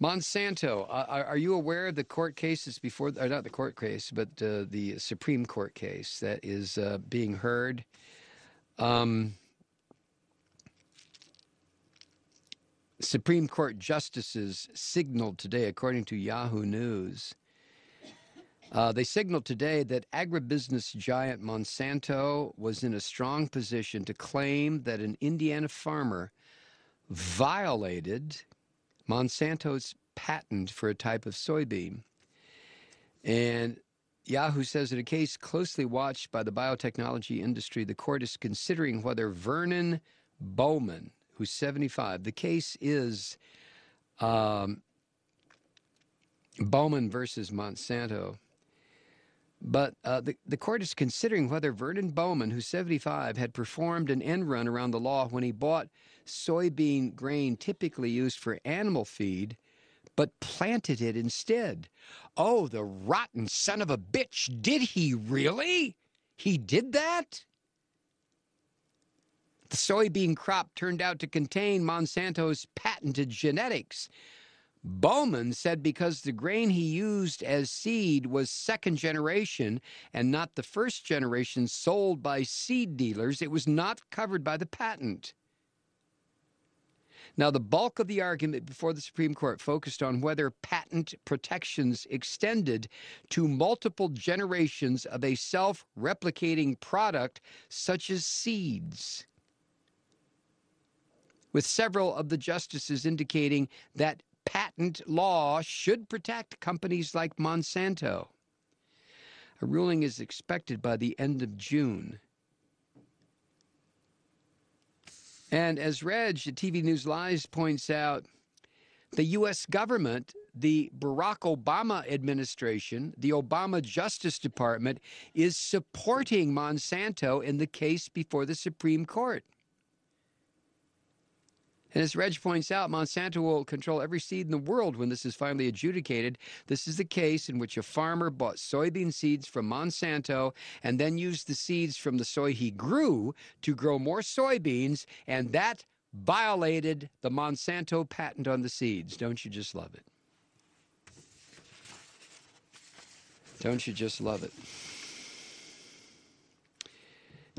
Monsanto, are you aware of the court cases before, or not the court case, but the Supreme Court case that is being heard? Supreme Court justices signaled today, according to Yahoo News, they signaled today that agribusiness giant Monsanto was in a strong position to claim that an Indiana farmer violated Monsanto's patent for a type of soybean. And Yahoo says in a case closely watched by the biotechnology industry, the court is considering whether Vernon Bowman, who's 75, the case is Bowman versus Monsanto. But the court is considering whether Vernon Bowman, who's 75, had performed an end run around the law when he bought soybean grain typically used for animal feed, but planted it instead. Oh, the rotten son of a bitch. Did he really? He did that? The soybean crop turned out to contain Monsanto's patented genetics. Bowman said because the grain he used as seed was second generation and not the first generation sold by seed dealers, it was not covered by the patent. Now, the bulk of the argument before the Supreme Court focused on whether patent protections extended to multiple generations of a self-replicating product such as seeds, with several of the justices indicating that patent law should protect companies like Monsanto. A ruling is expected by the end of June. And as Reg at TV News Live points out, the U.S. government, the Barack Obama administration, the Obama Justice Department, is supporting Monsanto in the case before the Supreme Court. And as Reg points out, Monsanto will control every seed in the world when this is finally adjudicated. This is the case in which a farmer bought soybean seeds from Monsanto and then used the seeds from the soy he grew to grow more soybeans, and that violated the Monsanto patent on the seeds. Don't you just love it? Don't you just love it?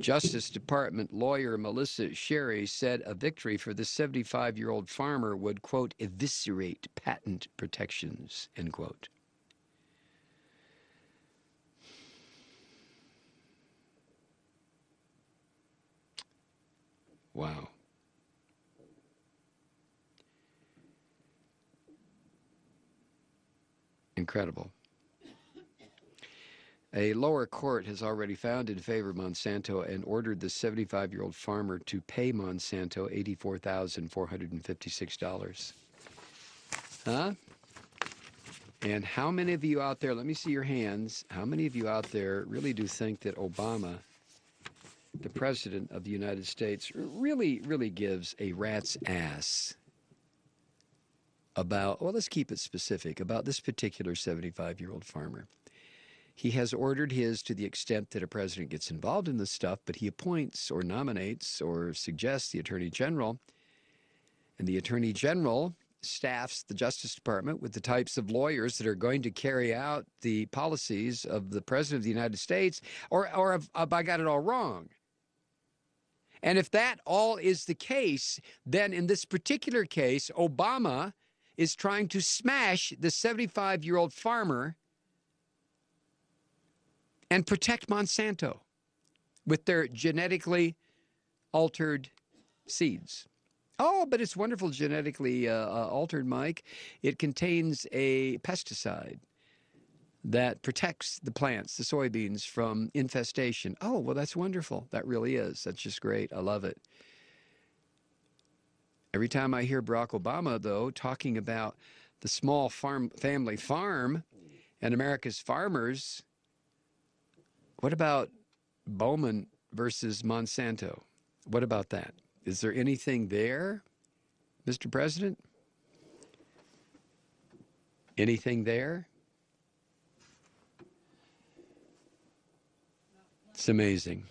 Justice Department lawyer Melissa Sherry said a victory for the 75-year-old farmer would, quote, eviscerate patent protections, end quote. Wow. Incredible. A lower court has already found in favor of Monsanto and ordered the 75-year-old farmer to pay Monsanto $84,456. Huh? And how many of you out there, let me see your hands, how many of you out there really do think that Obama, the President of the United States, really gives a rat's ass about, well, let's keep it specific, about this particular 75-year-old farmer? He has ordered his to the extent that a president gets involved in this stuff, but he appoints or nominates or suggests the Attorney General. And the Attorney General staffs the Justice Department with the types of lawyers that are going to carry out the policies of the President of the United States, or have I got it all wrong? And if that all is the case, then in this particular case, Obama is trying to smash the 75-year-old farmer and protect Monsanto with their genetically altered seeds. Oh, but it's wonderful genetically altered, Mike. It contains a pesticide that protects the plants, the soybeans, from infestation. Oh, well, that's wonderful. That really is. That's just great. I love it. Every time I hear Barack Obama, though, talking about the small family farm and America's farmers, what about Bowman versus Monsanto? What about that? Is there anything there, Mr. President? Anything there? It's amazing.